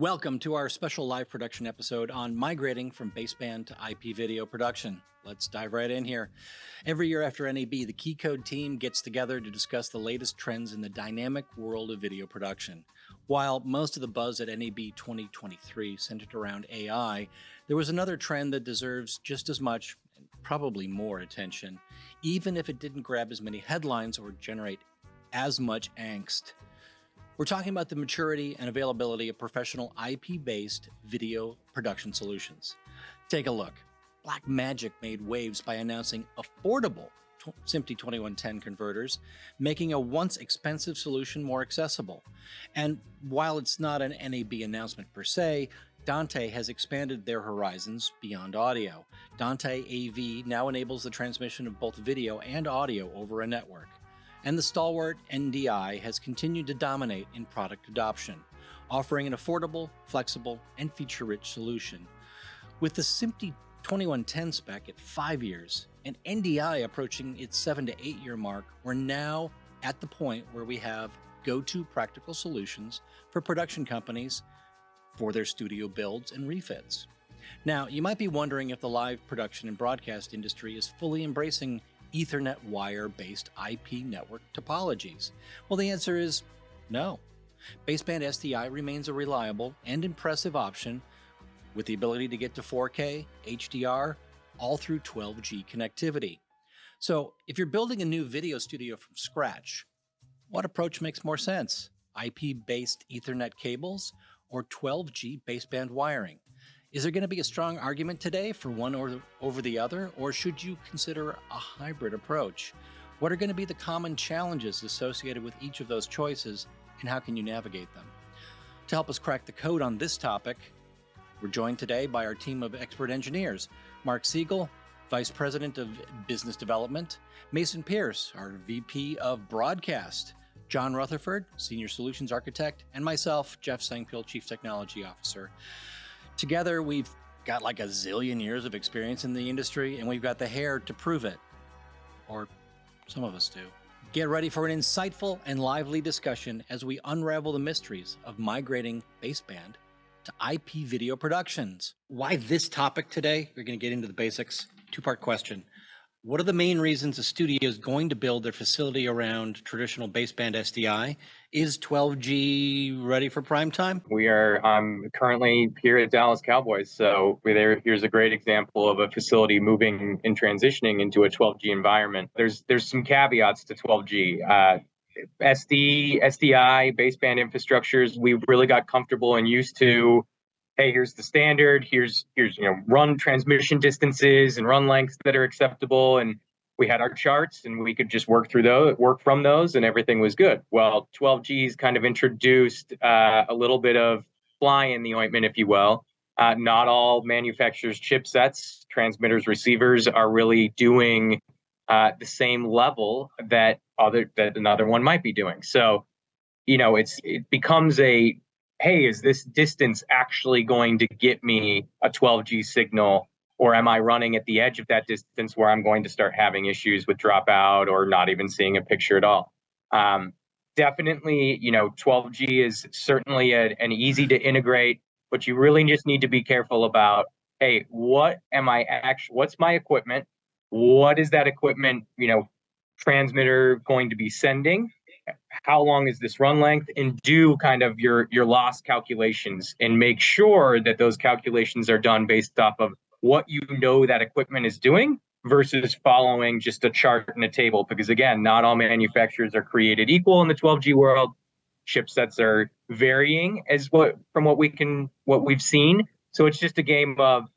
Welcome to our special live production episode on migrating from baseband to IP video production. Let's dive right in here. Every year after NAB, the Key Code team gets together to discuss the latest trends in the dynamic world of video production. While most of the buzz at NAB 2023 centered around AI, there was another trend that deserves just as much, and probably more attention, even if it didn't grab as many headlines or generate as much angst. We're talking about the maturity and availability of professional IP-based video production solutions. Take a look. Blackmagic made waves by announcing affordable SMPTE 2110 converters, making a once expensive solution more accessible. And while it's not an NAB announcement per se, Dante has expanded their horizons beyond audio. Dante AV now enables the transmission of both video and audio over a network. And the stalwart NDI has continued to dominate in product adoption, offering an affordable, flexible, and feature-rich solution. With the SMPTE 2110 spec at 5 years and NDI approaching its 7 to 8 year mark, we're now at the point where we have go-to practical solutions for production companies for their studio builds and refits. Now, you might be wondering if the live production and broadcast industry is fully embracing Ethernet wire-based IP network topologies. Well, the answer is no. Baseband SDI remains a reliable and impressive option with the ability to get to 4K, HDR, all through 12G connectivity. So if you're building a new video studio from scratch, what approach makes more sense? IP-based Ethernet cables or 12G baseband wiring? Is there going to be a strong argument today for one or over the other, or should you consider a hybrid approach? What are going to be the common challenges associated with each of those choices, and how can you navigate them? To help us crack the code on this topic, we're joined today by our team of expert engineers, Mark Siegel, Vice President of Business Development, Mason Pierce, our VP of Broadcast, John Rutherford, Senior Solutions Architect, and myself, Jeff Sangpil, Chief Technology Officer. Together, we've got like a zillion years of experience in the industry, and we've got the hair to prove it. Or some of us do. Get ready for an insightful and lively discussion as we unravel the mysteries of migrating baseband to IP video productions. Why this topic today? We're going to get into the basics. Two-part question. What are the main reasons a studio is going to build their facility around traditional baseband SDI? Is 12G ready for prime time? I'm currently here at Dallas Cowboys. So here's a great example of a facility moving and transitioning into a 12G environment. There's some caveats to 12G. SDI baseband infrastructures, we really got comfortable and used to, hey, here's the standard, here's run transmission distances and run lengths that are acceptable, and we had our charts and we could just work from those, and everything was good. Well, 12G's kind of introduced a little bit of fly in the ointment, if you will. Not all manufacturers' chipsets, transmitters, receivers are really doing the same level that another one might be doing. So, it becomes a, hey, is this distance actually going to get me a 12G signal? Or am I running at the edge of that distance where I'm going to start having issues with dropout or not even seeing a picture at all? Definitely, 12G is certainly an easy to integrate, but you really just need to be careful about, hey, what's my equipment? What is that equipment, transmitter going to be sending? How long is this run length? And do kind of your loss calculations and make sure that those calculations are done based off of what that equipment is doing versus following just a chart and a table. Because again, not all manufacturers are created equal in the 12G world. Chipsets are varying from what we've seen. So it's just a game of,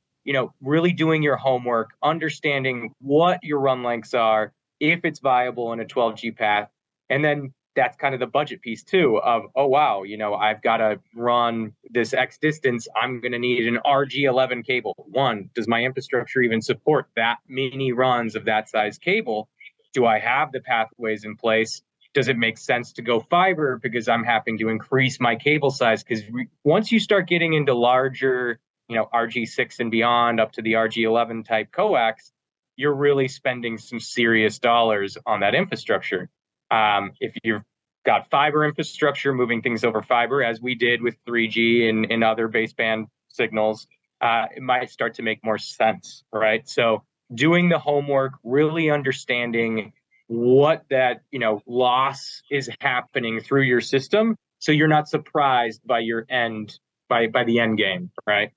really doing your homework, understanding what your run lengths are, if it's viable in a 12G path. And then that's kind of the budget piece too of, oh, wow, I've got to run this X distance. I'm going to need an RG11 cable. One, does my infrastructure even support that many runs of that size cable? Do I have the pathways in place? Does it make sense to go fiber because I'm having to increase my cable size? Because once you start getting into larger, RG6 and beyond up to the RG11 type coax, you're really spending some serious dollars on that infrastructure. If you're got fiber infrastructure, moving things over fiber, as we did with 3G and other baseband signals, it might start to make more sense, right? So doing the homework, really understanding what that loss is happening through your system, so you're not surprised by the end game, right?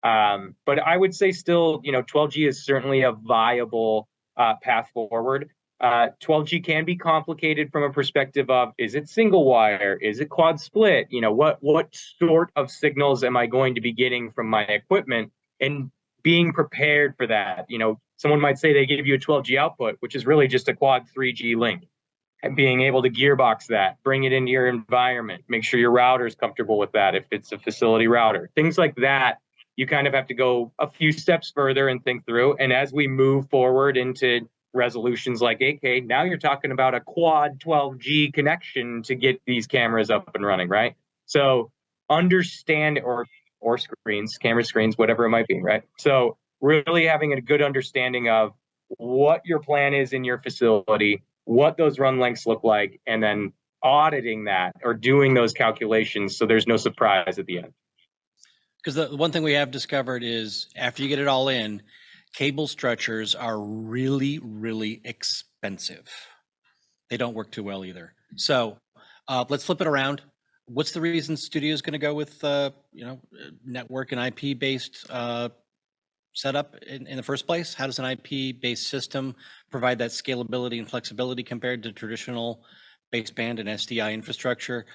But I would say still, 12G is certainly a viable path forward. 12G can be complicated from a perspective of, is it single wire? Is it quad split? What sort of signals am I going to be getting from my equipment, and being prepared for that? Someone might say they give you a 12G output, which is really just a quad 3G link, and being able to gearbox that, bring it into your environment, make sure your router is comfortable with that if it's a facility router. Things like that, you kind of have to go a few steps further and think through. And as we move forward into resolutions like 8K, now you're talking about a quad 12G connection to get these cameras up and running, right? So understand, or screens, camera screens, whatever it might be, right? So really having a good understanding of what your plan is in your facility, what those run lengths look like, and then auditing that or doing those calculations so there's no surprise at the end. Because the one thing we have discovered is after you get it all in, cable stretchers are really, really expensive. They don't work too well either. So let's flip it around. What's the reason studio is going to go with network and IP based setup in the first place? How does an IP based system provide that scalability and flexibility compared to traditional baseband and SDI infrastructure?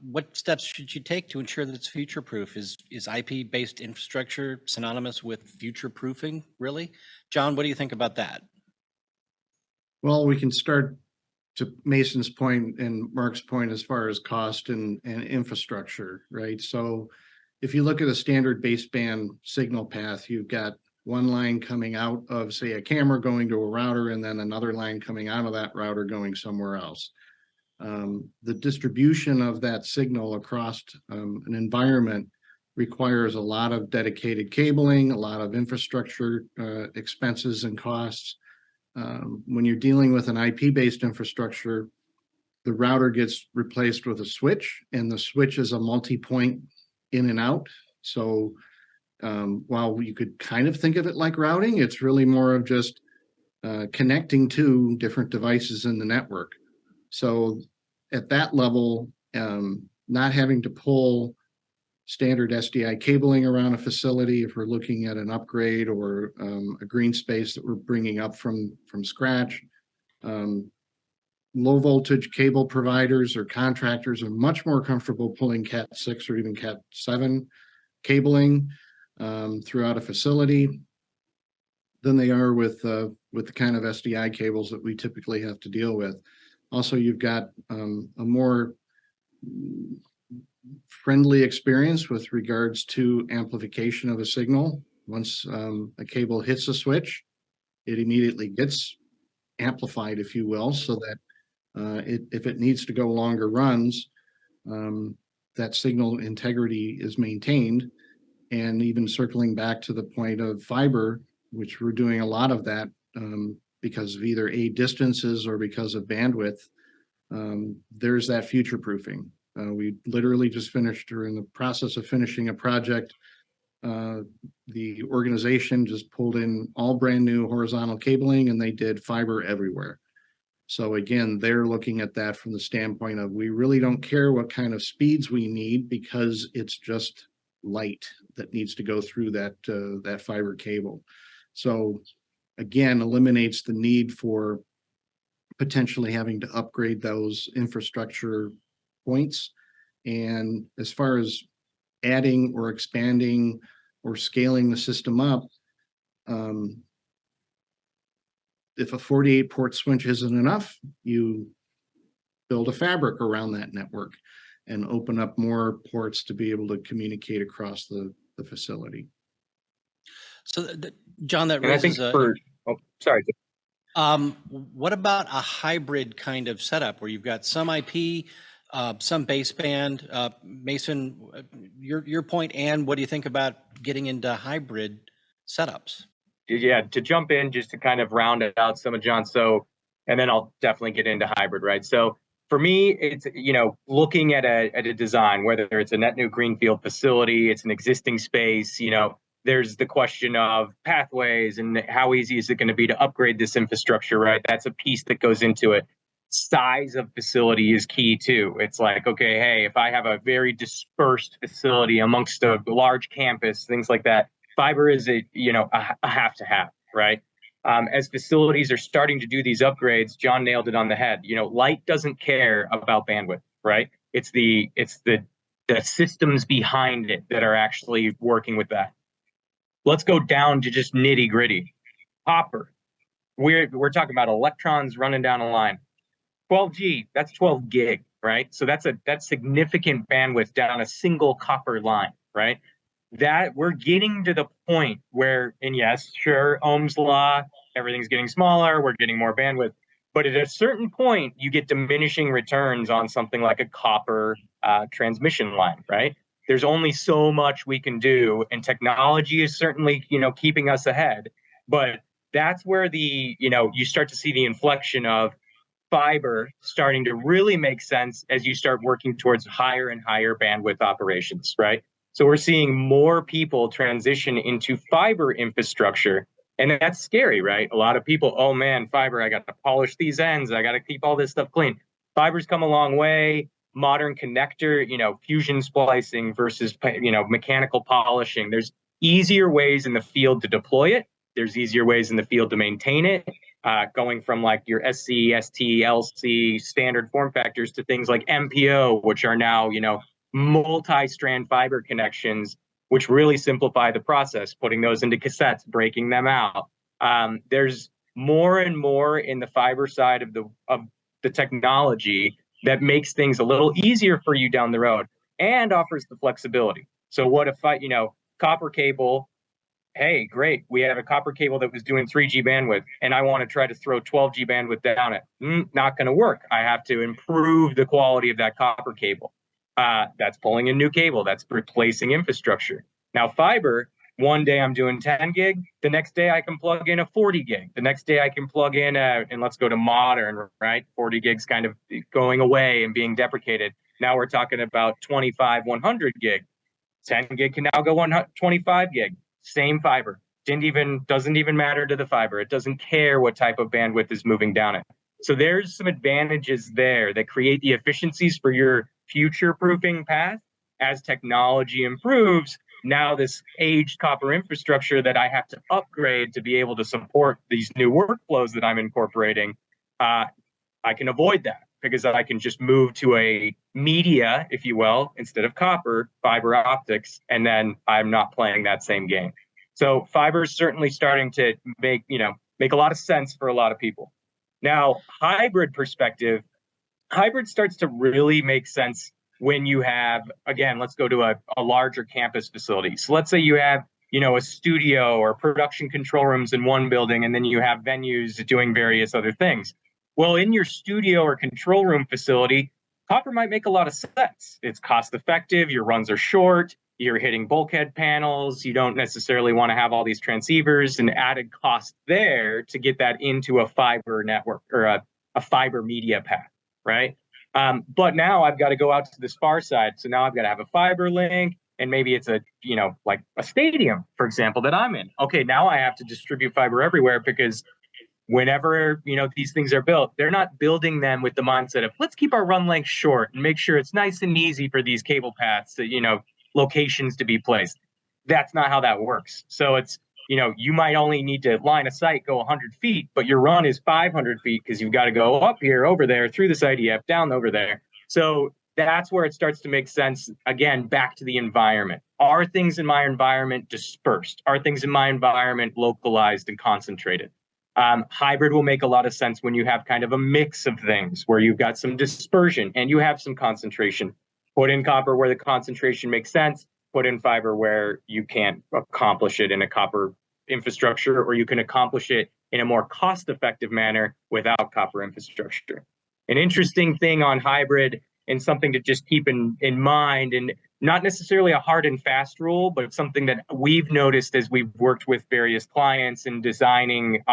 What steps should you take to ensure that it's future proof? Is IP based infrastructure synonymous with future proofing, really? John, what do you think about that? Well, we can start to Mason's point and Mark's point as far as cost and infrastructure, right? So if you look at a standard baseband signal path, you've got one line coming out of, say, a camera going to a router, and then another line coming out of that router going somewhere else. The distribution of that signal across an environment requires a lot of dedicated cabling, a lot of infrastructure expenses and costs. When you're dealing with an IP-based infrastructure, the router gets replaced with a switch, and the switch is a multi-point in and out. So while you could kind of think of it like routing, it's really more of just connecting to different devices in the network. So at that level, not having to pull standard SDI cabling around a facility if we're looking at an upgrade or a green space that we're bringing up from scratch. Low voltage cable providers or contractors are much more comfortable pulling Cat 6 or even Cat 7 cabling throughout a facility than they are with the kind of SDI cables that we typically have to deal with. Also, you've got a more friendly experience with regards to amplification of a signal. Once a cable hits a switch, it immediately gets amplified, if you will, so that if it needs to go longer runs, that signal integrity is maintained. And even circling back to the point of fiber, which we're doing a lot of that because of either distances or because of bandwidth, there's that future proofing. We literally just finished, or in the process of finishing, a project. The organization just pulled in all brand new horizontal cabling, and they did fiber everywhere. So again, they're looking at that from the standpoint of, we really don't care what kind of speeds we need, because it's just light that needs to go through that fiber cable. So again, eliminates the need for potentially having to upgrade those infrastructure points. And as far as adding or expanding or scaling the system up, if a 48 port switch isn't enough, you build a fabric around that network and open up more ports to be able to communicate across the facility. So, John, that raises sorry. What about a hybrid kind of setup where you've got some IP, some baseband? Mason, your point, and what do you think about getting into hybrid setups? Yeah, to jump in, just to kind of round it out some of John. So, and then I'll definitely get into hybrid, right? So for me, it's, looking at a design, whether it's a net new greenfield facility, it's an existing space, there's the question of pathways and how easy is it going to be to upgrade this infrastructure, right? That's a piece that goes into it. Size of facility is key too. It's like, okay, hey, if I have a very dispersed facility amongst a large campus, things like that, fiber is a have to have, right? As facilities are starting to do these upgrades, John nailed it on the head. Light doesn't care about bandwidth, right? It's the systems behind it that are actually working with that. Let's go down to just nitty gritty. Copper. We're talking about electrons running down a line. 12G, that's 12 gig, right? So that's significant bandwidth down a single copper line, right? That we're getting to the point where, and yes, sure, Ohm's law, everything's getting smaller, we're getting more bandwidth, but at a certain point, you get diminishing returns on something like a copper transmission line, right? There's only so much we can do, and technology is certainly, keeping us ahead, but that's where you start to see the inflection of fiber starting to really make sense as you start working towards higher and higher bandwidth operations, right? So we're seeing more people transition into fiber infrastructure, and that's scary, right? A lot of people, oh man, fiber, I got to polish these ends, I got to keep all this stuff clean. Fiber's come a long way. Modern connector, fusion splicing versus, mechanical polishing. There's easier ways in the field to deploy it. There's easier ways in the field to maintain it. Going from like your SC, ST, LC standard form factors to things like MPO, which are now, multi-strand fiber connections, which really simplify the process, putting those into cassettes, breaking them out. There's more and more in the fiber side of the technology that makes things a little easier for you down the road and offers the flexibility. So what if copper cable, hey, great, we have a copper cable that was doing 3G bandwidth, and I want to try to throw 12G bandwidth down it. Not going to work. I have to improve the quality of that copper cable. That's pulling in new cable. That's replacing infrastructure. Now, fiber, one day I'm doing 10 gig. The next day I can plug in a 40 gig. The next day I can plug in and let's go to modern, right? 40 gigs kind of going away and being deprecated. Now we're talking about 25, 100 gig. 10 gig can now go 125 gig. Same fiber. Doesn't even matter to the fiber. It doesn't care what type of bandwidth is moving down it. So there's some advantages there that create the efficiencies for your future-proofing path. As technology improves, now this aged copper infrastructure that I have to upgrade to be able to support these new workflows that I'm incorporating, I can avoid that because I can just move to a media, if you will, instead of copper, fiber optics, and then I'm not playing that same game. So fiber is certainly starting to make a lot of sense for a lot of people. Now, hybrid perspective, hybrid starts to really make sense when you have, again, let's go to a larger campus facility. So let's say you have, a studio or production control rooms in one building, and then you have venues doing various other things. Well, in your studio or control room facility, copper might make a lot of sense. It's cost effective, your runs are short, you're hitting bulkhead panels, you don't necessarily want to have all these transceivers and added cost there to get that into a fiber network or a fiber media path, right? But now I've got to go out to this far side. So now I've got to have a fiber link, and maybe it's like a stadium, for example, that I'm in. Okay, now I have to distribute fiber everywhere because whenever these things are built, they're not building them with the mindset of let's keep our run length short and make sure it's nice and easy for these cable paths to locations to be placed. That's not how that works. So it's you might only need to line of sight go 100 feet, but your run is 500 feet because you've got to go up here, over there, through this IDF, down over there. So that's where it starts to make sense. Again, back to the environment. Are things in my environment dispersed? Are things in my environment localized and concentrated? Hybrid will make a lot of sense when you have kind of a mix of things where you've got some dispersion and you have some concentration. Put in copper where the concentration makes sense. Put in fiber where you can't accomplish it in a copper infrastructure, or you can accomplish it in a more cost-effective manner without copper infrastructure. An interesting thing on hybrid, and something to just keep in mind, and not necessarily a hard and fast rule, but something that we've noticed as we've worked with various clients in designing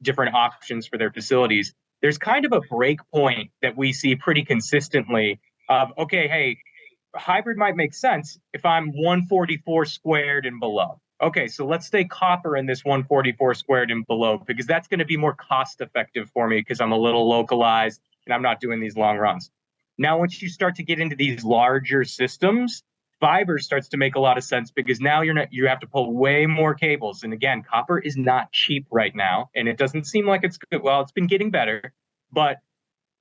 different options for their facilities. there's kind of a break point that we see pretty consistently of, okay, hey, hybrid might make sense if I'm 144 squared and below. Okay, so let's stay copper in this 144 squared and below, because that's going to be more cost effective for me because I'm a little localized and I'm not doing these long runs. Now, once you start to get into these larger systems, fiber starts to make a lot of sense, because now you have to pull way more cables. And again, copper is not cheap right now, and it doesn't seem like it's good. Well, it's been getting better, but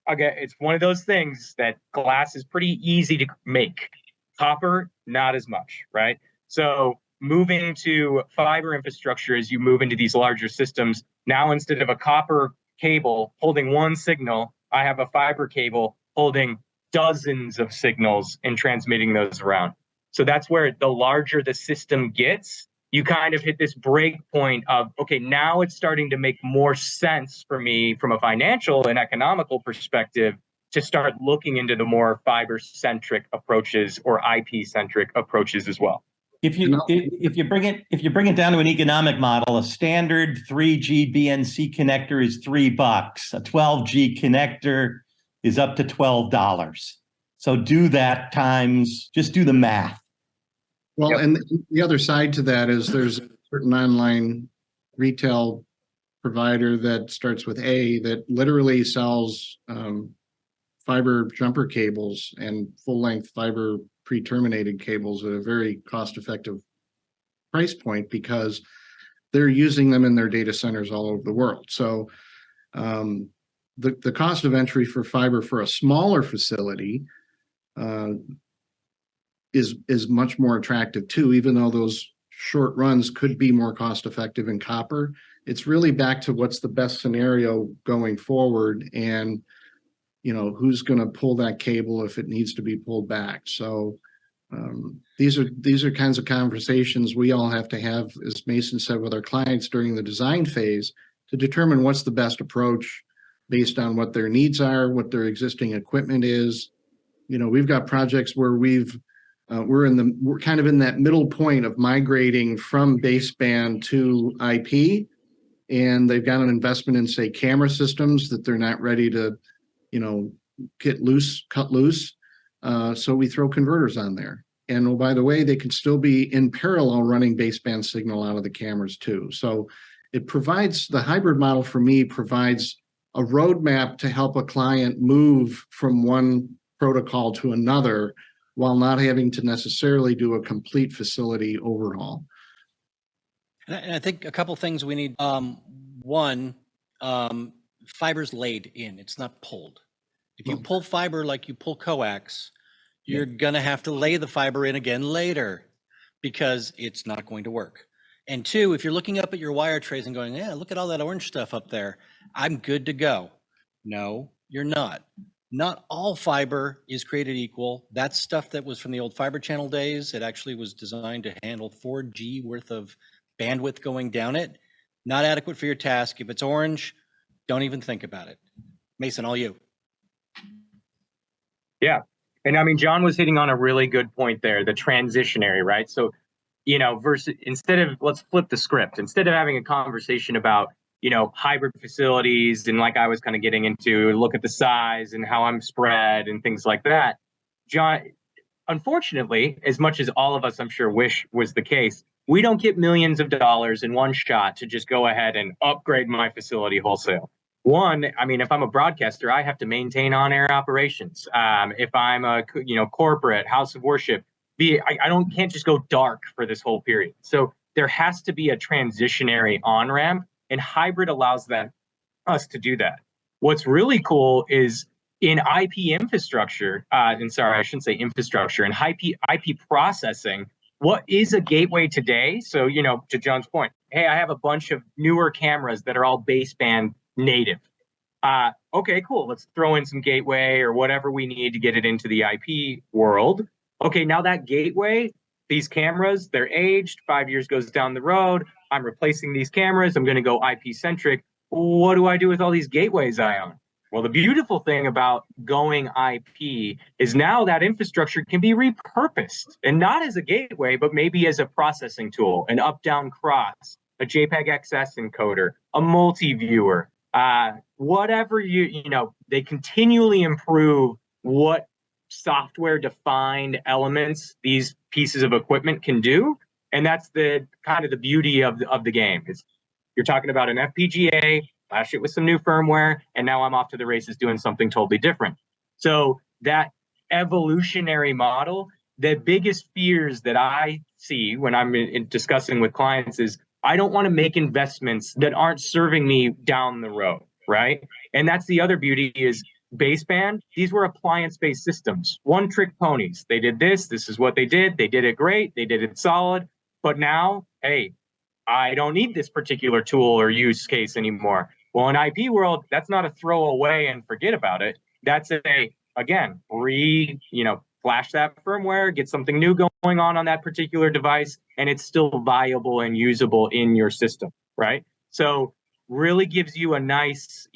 again, it's one of those things that glass is pretty easy to make. Copper, not as much, right? So moving to fiber infrastructure as you move into these larger systems, now instead of a copper cable holding one signal, I have a fiber cable holding dozens of signals and transmitting those around. So that's where the larger the system gets, you kind of hit this break point of, okay, now it's starting to make more sense for me from a financial and economical perspective to start looking into the more fiber-centric approaches or IP-centric approaches as well. If you bring it down to an economic model, a standard 3G BNC connector is $3. A 12G connector is up to $12. So do that times, just do the math. Well, Yep. and the other side to that is there's a certain online retail provider that starts with A that literally sells fiber jumper cables and full-length fiber pre-terminated cables at a very cost-effective price point, because they're using them in their data centers all over the world. So the cost of entry for fiber for a smaller facility is much more attractive too, even though those short runs could be more cost effective in copper. It's really back to what's the best scenario going forward, and who's going to pull that cable if it needs to be pulled back. So these are kinds of conversations we all have to have, as Mason said, with our clients during the design phase to determine what's the best approach based on what their needs are, what their existing equipment is. We've got projects where we're kind of in that middle point of migrating from baseband to IP, and they've got an investment in, say, camera systems that they're not ready to, cut loose. So we throw converters on there. And oh, by the way, they can still be in parallel running baseband signal out of the cameras too. So it provides, the hybrid model for me provides a roadmap to help a client move from one protocol to another while not having to necessarily do a complete facility overhaul. And I think a couple things we need. One, fiber's laid in, it's not pulled. If you pull fiber like you pull coax, you're going to have to lay the fiber in again later because it's not going to work. And two, if you're looking up at your wire trays and going, yeah, look at all that orange stuff up there, I'm good to go. No, you're not. Not all fiber is created equal. That's stuff that was from the old fiber channel days. It actually was designed to handle 4G worth of bandwidth going down it. Not adequate for your task. If it's orange, don't even think about it. Mason, all you. Yeah. And I mean, John was hitting on a really good point there, the transitionary, right? So, versus let's flip the script. Instead of having a conversation about, hybrid facilities and like I was kind of getting into, look at the size and how I'm spread and things like that. John, unfortunately, as much as all of us, I'm sure, wish was the case, we don't get millions of dollars in one shot to just go ahead and upgrade my facility wholesale. One, I mean, if I'm a broadcaster, I have to maintain on-air operations. If I'm a corporate house of worship, I can't just go dark for this whole period. So there has to be a transitionary on-ramp, and hybrid allows us to do that. What's really cool is in IP infrastructure, and sorry, I shouldn't say infrastructure, in IP processing, what is a gateway today? So, to John's point, hey, I have a bunch of newer cameras that are all baseband native. Okay, cool. Let's throw in some gateway or whatever we need to get it into the IP world. Okay, now that gateway, these cameras, they're aged, 5 years goes down the road. I'm replacing these cameras. I'm going to go IP centric. What do I do with all these gateways I own? Well, the beautiful thing about going IP is now that infrastructure can be repurposed, and not as a gateway, but maybe as a processing tool, an up-down cross, a JPEG XS encoder, a multi-viewer, whatever they continually improve what software defined elements these pieces of equipment can do. And that's the kind of the beauty of the game. Is you're talking about an FPGA, flash it with some new firmware, and now I'm off to the races doing something totally different. So that evolutionary model, the biggest fears that I see when I'm discussing with clients is I don't want to make investments that aren't serving me down the road, right? And that's the other beauty is baseband. These were appliance-based systems, one-trick ponies. They did this is what they did it great, they did it solid. But now, hey, I don't need this particular tool or use case anymore. Well, in IP world, that's not a throw away and forget about it. That's again, flash that firmware, get something new going on that particular device, and it's still viable and usable in your system, right? So really gives you a nice,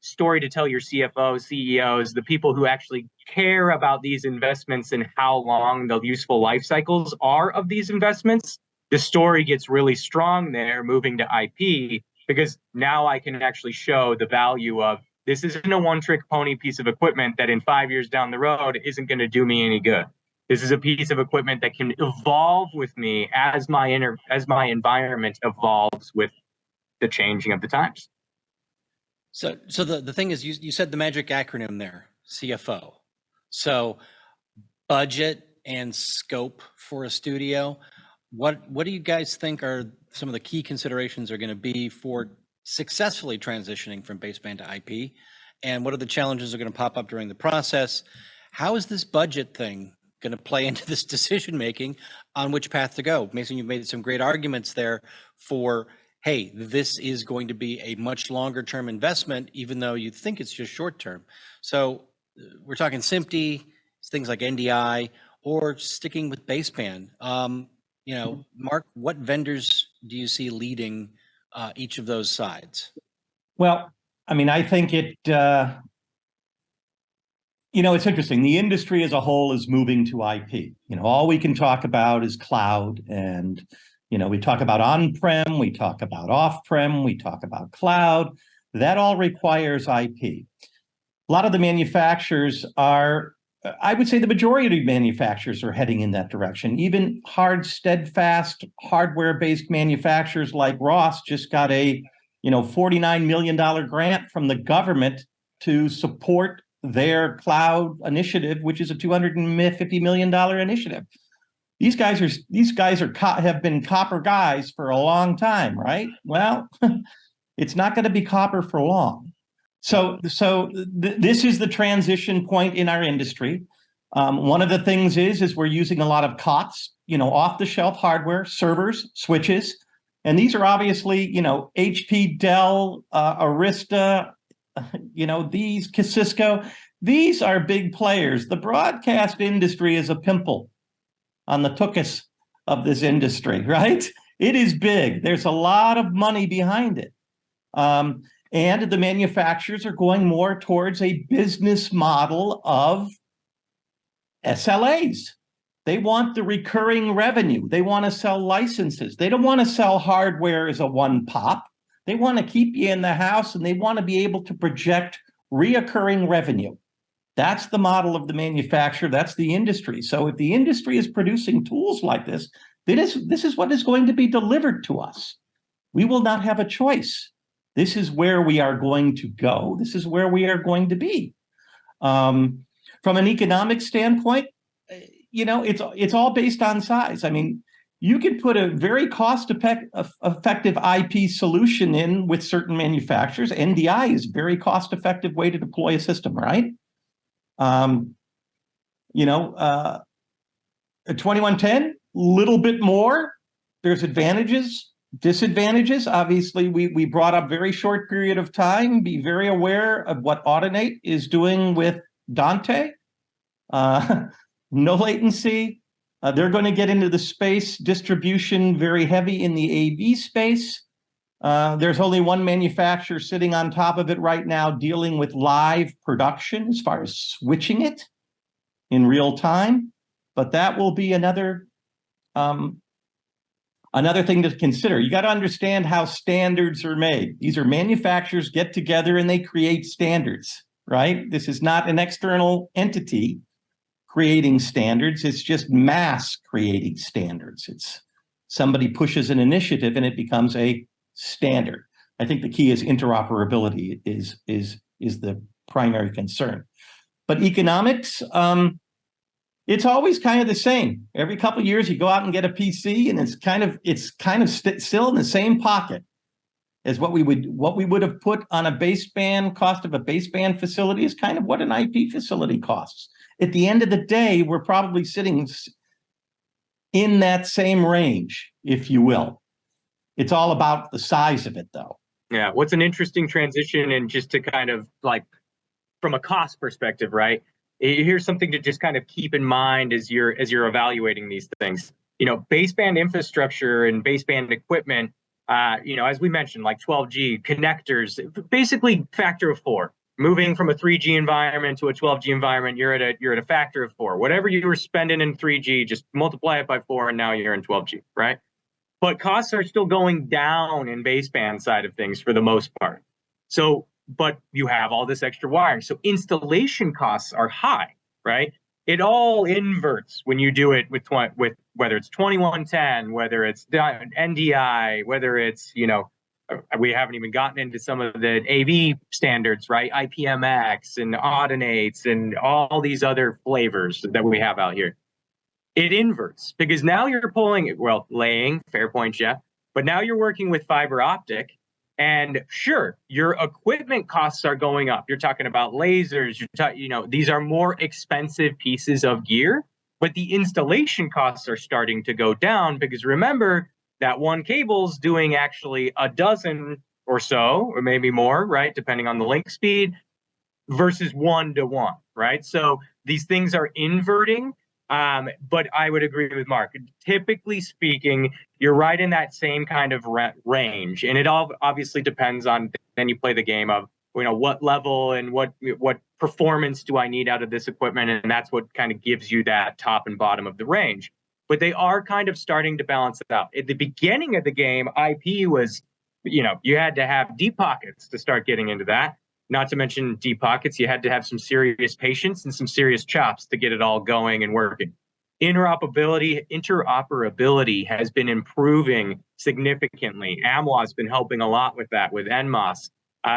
story to tell your CFOs, CEOs, the people who actually care about these investments and how long the useful life cycles are of these investments. The story gets really strong there moving to IP because now I can actually show the value of this isn't a one-trick pony piece of equipment that in 5 years down the road isn't going to do me any good. This is a piece of equipment that can evolve with me as my environment evolves with the changing of the times. So the thing is, you said the magic acronym there, CFO. So budget and scope for a studio. What do you guys think are some of the key considerations are going to be for successfully transitioning from baseband to IP? And what are the challenges that are going to pop up during the process? How is this budget thing going to play into this decision making on which path to go? Mason, you've made some great arguments there for, hey, this is going to be a much longer term investment, even though you think it's just short term. So we're talking SMPTE, things like NDI, or sticking with baseband. Mark, what vendors do you see leading each of those sides? Well, I mean, I think it's interesting. The industry as a whole is moving to IP. All we can talk about is cloud, and we talk about on-prem, we talk about off-prem, we talk about cloud. That all requires IP. A lot of the manufacturers I would say the majority of manufacturers are heading in that direction. Even hard, steadfast, hardware-based manufacturers like Ross just got a $49 million grant from the government to support their cloud initiative, which is a $250 million initiative. These guys have been copper guys for a long time, right? Well, it's not going to be copper for long. So this is the transition point in our industry. One of the things is we're using a lot of COTS, off-the-shelf hardware, servers, switches, and these are obviously, HP, Dell, Arista, these Cisco. These are big players. The broadcast industry is a pimple on the tuchus of this industry, right? It is big. There's a lot of money behind it. And the manufacturers are going more towards a business model of SLAs. They want the recurring revenue. They want to sell licenses. They don't want to sell hardware as a one pop. They want to keep you in the house, and they want to be able to project reoccurring revenue. That's the model of the manufacturer. That's the industry. So if the industry is producing tools like this is what is going to be delivered to us. We will not have a choice. This is where we are going to go. This is where we are going to be. From an economic standpoint, it's all based on size. I mean, you could put a very cost-effective IP solution in with certain manufacturers. NDI is a very cost-effective way to deploy a system, right? A 2110, little bit more. There's advantages. Disadvantages, obviously, we brought up very short period of time. Be very aware of what Audinate is doing with Dante. No latency. They're going to get into the space distribution very heavy in the AV space. There's only one manufacturer sitting on top of it right now dealing with live production as far as switching it in real time. But that will be another Another thing to consider, you got to understand how standards are made. These are manufacturers get together and they create standards, right? This is not an external entity creating standards. It's just mass creating standards. It's somebody pushes an initiative and it becomes a standard. I think the key is interoperability is the primary concern. But economics, it's always kind of the same. Every couple of years, you go out and get a PC, and it's kind of still in the same pocket as what we would have put on a baseband. Cost of a baseband facility is kind of what an IP facility costs. At the end of the day, we're probably sitting in that same range, if you will. It's all about the size of it, though. Yeah. What's an interesting transition, and just to kind of like from a cost perspective, right? Here's something to just kind of keep in mind as you're evaluating these things. You know, baseband infrastructure and baseband equipment, you know, as we mentioned, like 12G connectors, basically factor of 4. Moving from a 3G environment to a 12G environment, you're at a factor of 4. Whatever you were spending in 3G, just multiply it by 4, and now you're in 12G, right? But costs are still going down in baseband side of things for the most part. So, but you have all this extra wiring. So installation costs are high, right? It all inverts when you do it with whether it's 2110, whether it's NDI, whether it's, you know, we haven't even gotten into some of the AV standards, right? IPMX and ordinates and all these other flavors that we have out here. It inverts because now you're pulling, well, laying, fair point, Jeff, but now you're working with fiber optic. And sure, your equipment costs are going up. You're talking about lasers, you know, these are more expensive pieces of gear, but the installation costs are starting to go down because remember that one cable's doing actually a dozen or so, or maybe more, right? Depending on the link speed versus 1-to-1, right? So these things are inverting. But I would agree with Mark. Typically speaking, you're right in that same kind of range, and it all obviously depends on. Then you play the game of, you know, what level and what performance do I need out of this equipment, and that's what kind of gives you that top and bottom of the range. But they are kind of starting to balance it out. At the beginning of the game, IP was, you know, you had to have deep pockets to start getting into that. Not to mention deep pockets, you had to have some serious patience and some serious chops to get it all going and working. Interoperability has been improving significantly. AMWA has been helping a lot with that, with NMOS.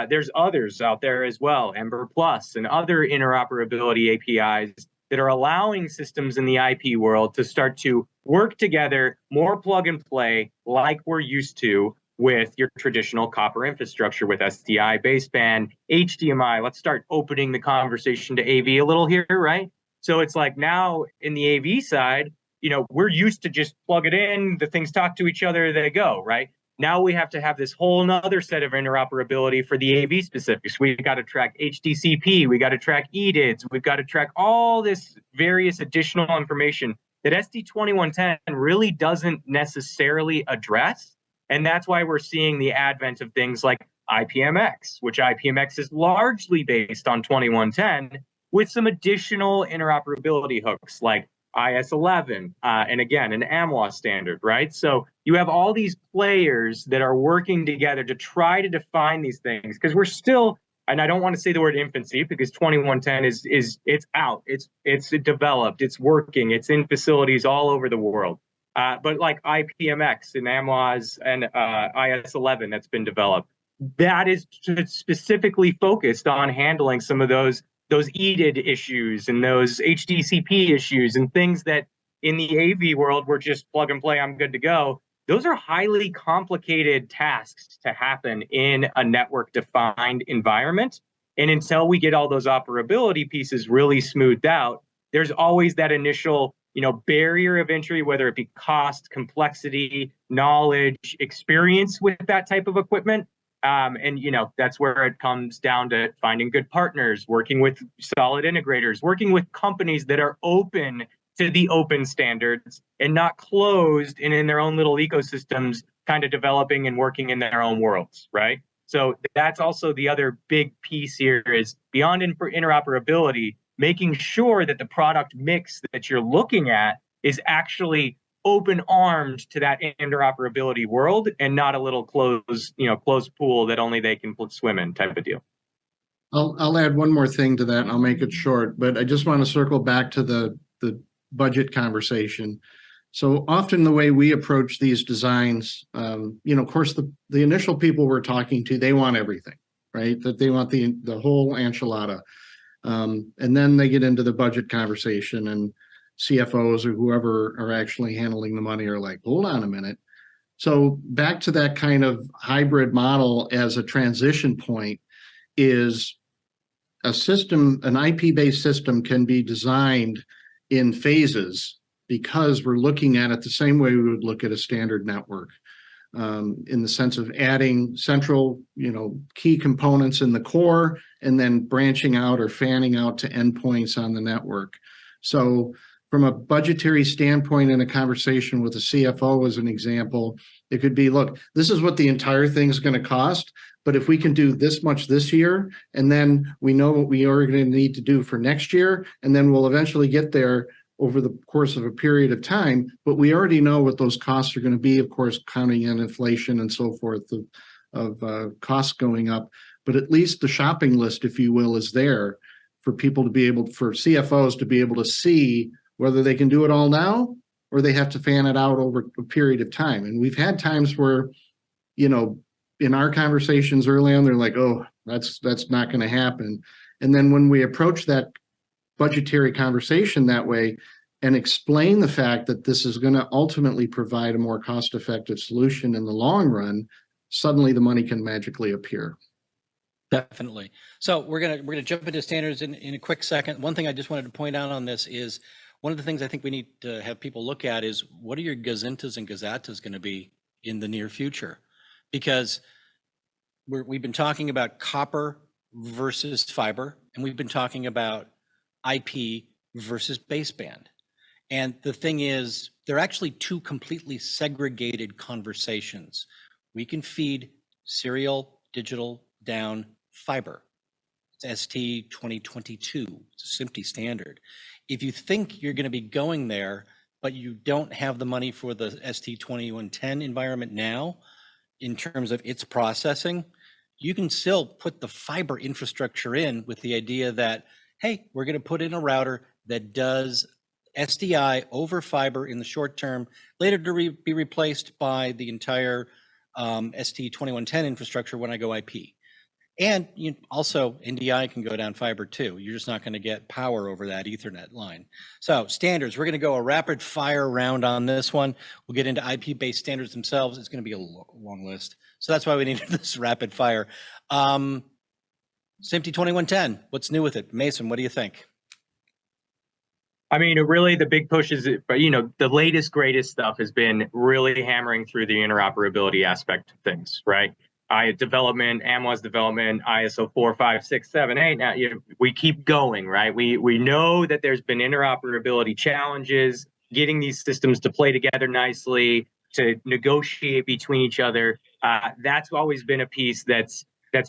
There's others out there as well, Ember Plus and other interoperability APIs that are allowing systems in the IP world to start to work together, more plug and play like we're used to with your traditional copper infrastructure with SDI Baseband, HDMI. Let's start opening the conversation to AV a little here, right? So it's like now in the AV side, you know, we're used to just plug it in, the things talk to each other, they go, right? Now we have to have this whole nother set of interoperability for the AV specifics. We've got to track HDCP, we got to track EDIDs, we've got to track all this various additional information that SD2110 really doesn't necessarily address. And that's why we're seeing the advent of things like IPMX, which IPMX is largely based on 2110 with some additional interoperability hooks like IS11 and again, an AMWA standard, right? So you have all these players that are working together to try to define these things because we're still, and I don't want to say the word infancy because 2110 is it's out, it's developed, it's working, it's in facilities all over the world. But like IPMX and AMWAs and IS11 that's been developed, that is specifically focused on handling some of those EDID issues and those HDCP issues and things that in the AV world we're just plug and play, I'm good to go. Those are highly complicated tasks to happen in a network-defined environment. And until we get all those operability pieces really smoothed out, there's always that initial barrier of entry, whether it be cost, complexity, knowledge, experience with that type of equipment. And that's where it comes down to finding good partners, working with solid integrators, working with companies that are open to the open standards and not closed and in their own little ecosystems, kind of developing and working in their own worlds, right? So that's also the other big piece here is beyond interoperability, making sure that the product mix that you're looking at is actually open armed to that interoperability world and not a little closed pool that only they can swim in type of deal. I'll add one more thing to that, and I'll make it short, but I just want to circle back to the budget conversation. So often the way we approach these designs, of course, the initial people we're talking to, they want everything, right? That they want the whole enchilada. And then they get into the budget conversation, and CFOs or whoever are actually handling the money are like, hold on a minute. So back to that kind of hybrid model as a transition point is a system, an IP-based system can be designed in phases because we're looking at it the same way we would look at a standard network, in the sense of adding central, key components in the core and then branching out or fanning out to endpoints on the network. So from a budgetary standpoint, in a conversation with a CFO, as an example, it could be, look, this is what the entire thing's going to cost, but if we can do this much this year, and then we know what we are going to need to do for next year, and then we'll eventually get there over the course of a period of time, but we already know what those costs are going to be, of course, counting in inflation and so forth of costs going up. But at least the shopping list, if you will, is there for people to be able, for CFOs to be able to see whether they can do it all now or they have to fan it out over a period of time. And we've had times where, in our conversations early on, they're like, oh, that's not going to happen. And then when we approach that budgetary conversation that way and explain the fact that this is going to ultimately provide a more cost-effective solution in the long run, suddenly the money can magically appear. Definitely. So we're gonna jump into standards in a quick second. One thing I just wanted to point out on this is one of the things I think we need to have people look at is what are your gazintas and gazatas going to be in the near future? Because we've been talking about copper versus fiber, and we've been talking about IP versus baseband. And the thing is, they're actually two completely segregated conversations. We can feed serial digital down fiber. It's ST 2022, it's a SMPTE standard. If you think you're going to be going there, but you don't have the money for the ST 2110 environment now, in terms of its processing, you can still put the fiber infrastructure in with the idea that, hey, we're going to put in a router that does SDI over fiber in the short term, later to be replaced by the entire ST 2110 infrastructure when I go IP. And also NDI can go down fiber too. You're just not going to get power over that Ethernet line. So standards, we're going to go a rapid fire round on this one. We'll get into IP-based standards themselves. It's going to be a long list. So that's why we needed this rapid fire. SMPTE 2110, what's new with it? Mason, what do you think? I mean, really the big push is, the latest, greatest stuff has been really hammering through the interoperability aspect of things, right? Development, AMWA's development, ISO 4, 5, 6, 7, 8. Now, we keep going, right? We know that there's been interoperability challenges, getting these systems to play together nicely, to negotiate between each other. That's always been a piece that's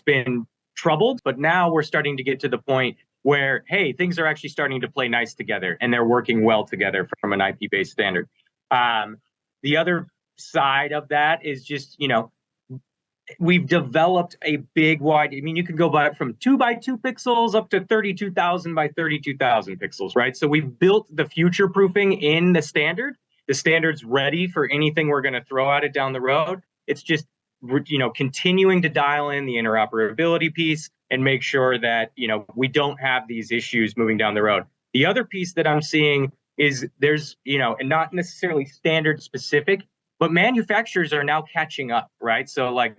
been troubled, but now we're starting to get to the point where, hey, things are actually starting to play nice together and they're working well together from an IP-based standard. The other side of that is just, we've developed a big wide, you can go from 2 by 2 pixels up to 32,000 by 32,000 pixels, right? So we've built the future proofing in the standard. The standard's ready for anything we're going to throw at it down the road. It's just, continuing to dial in the interoperability piece and make sure that, we don't have these issues moving down the road. The other piece that I'm seeing is there's, and not necessarily standard specific, but manufacturers are now catching up, right? So like,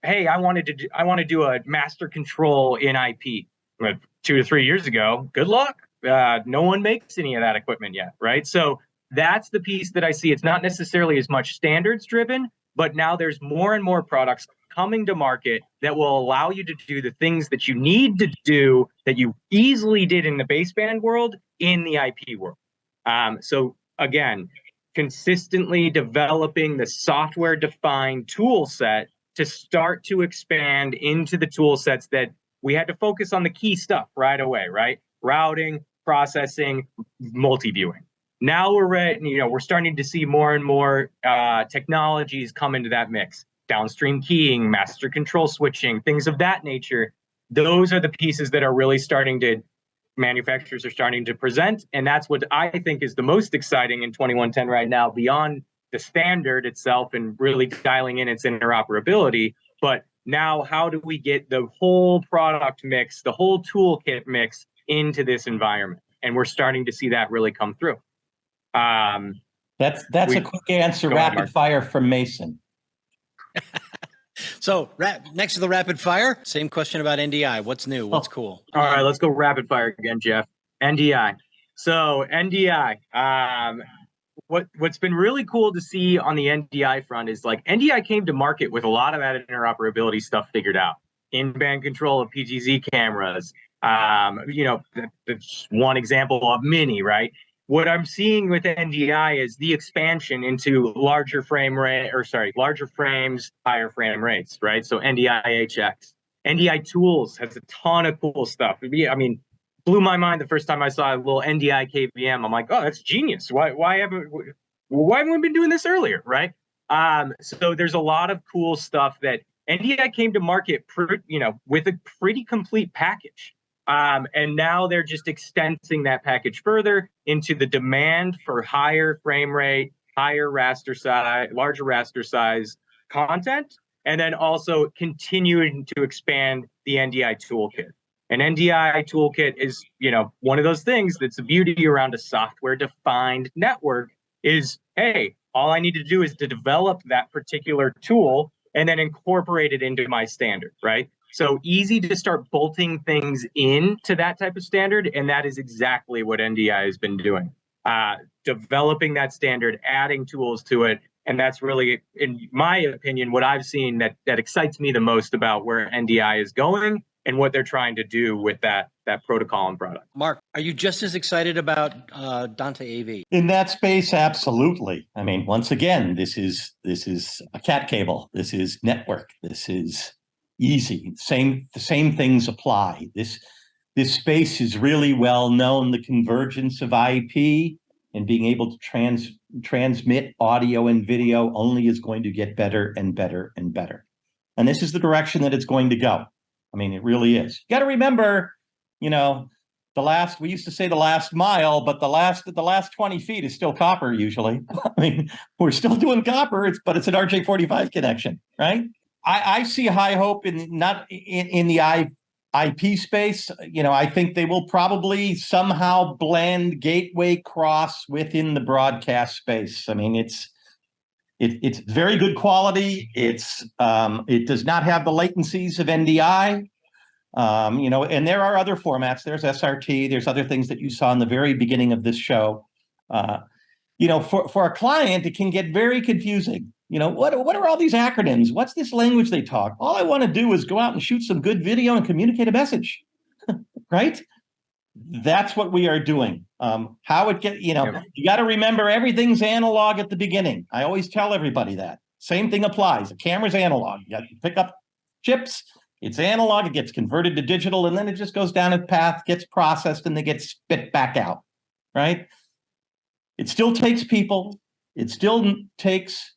hey, I want to do a master control in IP. 2 to 3 years ago, good luck. No one makes any of that equipment yet, right? So that's the piece that I see. It's not necessarily as much standards driven, but now there's more and more products coming to market that will allow you to do the things that you need to do that you easily did in the baseband world in the IP world. So again, consistently developing the software-defined tool set to start to expand into the tool sets that we had to focus on the key stuff right away, right? Routing, processing, multi-viewing. Now we're ready, we're starting to see more and more technologies come into that mix. Downstream keying, master control switching, things of that nature. Those are the pieces that are really manufacturers are starting to present. And that's what I think is the most exciting in 2110 right now, beyond the standard itself and really dialing in its interoperability. But now, how do we get the whole product mix, the whole toolkit mix into this environment? And we're starting to see that really come through. That's a quick answer, rapid fire from Mason. So next to the rapid fire, same question about NDI. What's new? What's cool? All right, let's go rapid fire again, Jeff. NDI. So NDI, what's been really cool to see on the NDI front is like NDI came to market with a lot of that interoperability stuff figured out. In-band control of PTZ cameras. That's one example of many, right? What I'm seeing with NDI is the expansion into larger frames, higher frame rates, right? So NDI HX. NDI Tools has a ton of cool stuff. I mean, blew my mind the first time I saw a little NDI KVM. I'm like, oh, that's genius. Why haven't we been doing this earlier, right? So there's a lot of cool stuff that NDI came to market, with a pretty complete package. And now they're just extending that package further into the demand for higher frame rate, higher raster size, larger raster size content, and then also continuing to expand the NDI toolkit. An NDI toolkit is, one of those things that's the beauty around a software-defined network is, hey, all I need to do is to develop that particular tool and then incorporate it into my standard, right? So easy to start bolting things into that type of standard, and that is exactly what NDI has been doing. Developing that standard, adding tools to it, and that's really, in my opinion, what I've seen that excites me the most about where NDI is going and what they're trying to do with that protocol and product. Mark, are you just as excited about Dante AV? In that space, absolutely. I mean, once again, this is a cat cable. This is network. This is easy. The same things apply. This space is really well known. The convergence of IP and being able to transmit audio and video only is going to get better and better and better. And this is the direction that it's going to go. I mean, it really is. You got to remember, we used to say the last mile, but the last 20 feet is still copper usually. I mean, we're still doing copper, but it's an RJ45 connection, right? I see high hope in the IP space. I think they will probably somehow blend gateway cross within the broadcast space. I mean, it's very good quality. It does not have the latencies of NDI. And there are other formats. There's SRT. There's other things that you saw in the very beginning of this show. For a client, it can get very confusing. What are all these acronyms? What's this language they talk? All I want to do is go out and shoot some good video and communicate a message, right? That's what we are doing. How it get, you got to remember everything's analog at the beginning. I always tell everybody that. Same thing applies. The camera's analog. You got to pick up chips. It's analog. It gets converted to digital, and then it just goes down a path, gets processed, and they get spit back out, right? It still takes people. It still takes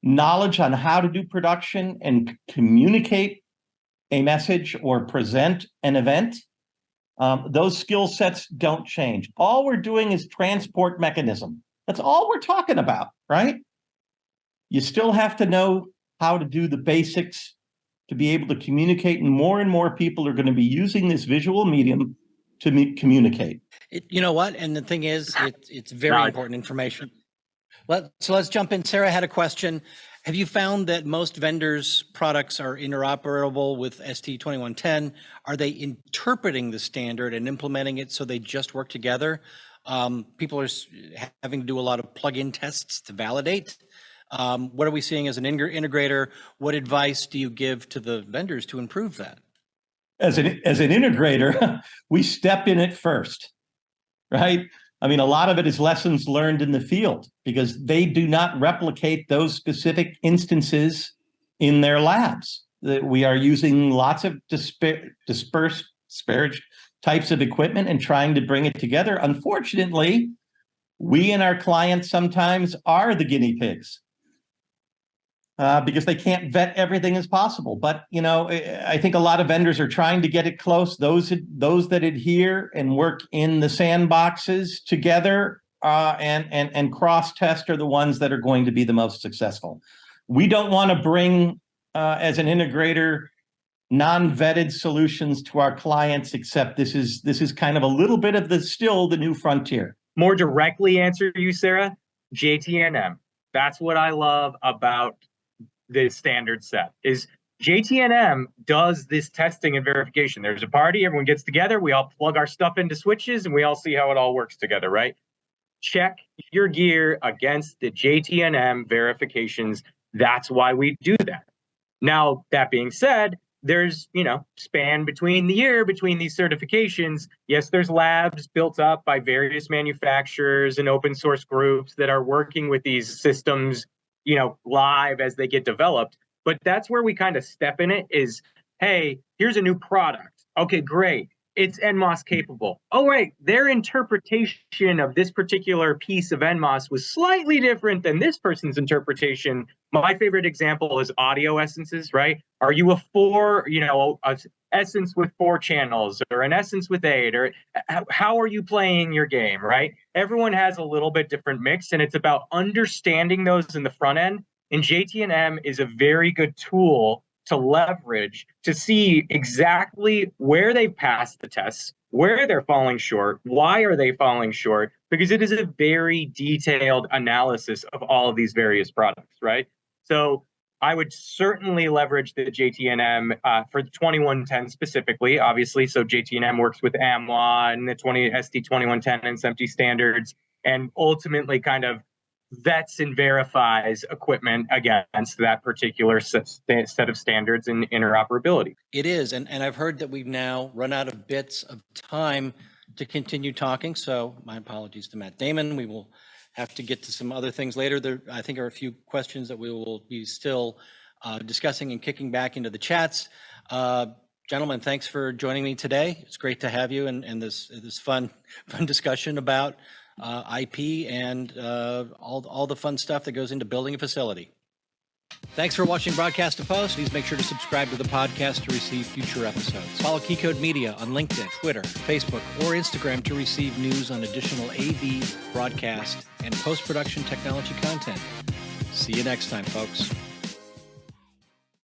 knowledge on how to do production and communicate a message or present an event. Those skill sets don't change. All we're doing is transport mechanism. That's all we're talking about, right? You still have to know how to do the basics to be able to communicate, and more people are going to be using this visual medium to communicate. You know what? And the thing is, it's very important information. So let's jump in. Sarah had a question. Have you found that most vendors' products are interoperable with ST2110? Are they interpreting the standard and implementing it so they just work together? People are having to do a lot of plug-in tests to validate. What are we seeing as an integrator? What advice do you give to the vendors to improve that? As an integrator, we step in it first, right? I mean, a lot of it is lessons learned in the field because they do not replicate those specific instances in their labs. We are using lots of disparate types of equipment and trying to bring it together. Unfortunately, We and our clients sometimes are the guinea pigs because they can't vet everything as possible. But, I think a lot of vendors are trying to get it close. Those that adhere and work in the sandboxes together and cross-test are the ones that are going to be the most successful. We don't want to bring, as an integrator, non-vetted solutions to our clients, except this is kind of a little bit of still the new frontier. More directly answer you, Sarah, JTNM. That's what I love about the standard set is JTNM does this testing and verification. There's a party, everyone gets together, we all plug our stuff into switches, and we all see how it all works together, right? Check your gear against the JTNM verifications. That's why we do that. Now, that being said, there's, span between the year between these certifications. Yes, there's labs built up by various manufacturers and open source groups that are working with these systems, live as they get developed. But that's where we kind of step in it is, hey, here's a new product. Okay, great. It's NMOS capable. Oh, right. Their interpretation of this particular piece of NMOS was slightly different than this person's interpretation. My favorite example is audio essences, right? Are you a essence with 4 channels or an essence with 8? Or how are you playing your game, right? Everyone has a little bit different mix, and it's about understanding those in the front end. And JTNM is a very good tool to leverage to see exactly where they've passed the tests, where they're falling short, why are they falling short, because it is a very detailed analysis of all of these various products, right? So I would certainly leverage the JTNM for the 2110 specifically, obviously. So JTNM works with AMWA and the SD2110 and SMPTE standards, and ultimately kind of vets and verifies equipment against that particular set of standards and interoperability. It is. And I've heard that we've now run out of bits of time to continue talking. So my apologies to Matt Damon. We will have to get to some other things later. There, I think, are a few questions that we will be still discussing and kicking back into the chats. Gentlemen, thanks for joining me today. It's great to have you and this fun discussion about IP and all the fun stuff that goes into building a facility. Thanks for watching Broadcast to Post. Please make sure to subscribe to the podcast to receive future episodes. Follow Keycode Media on LinkedIn, Twitter, Facebook, or Instagram to receive news on additional AV, broadcast, and post-production technology content. See you next time, folks.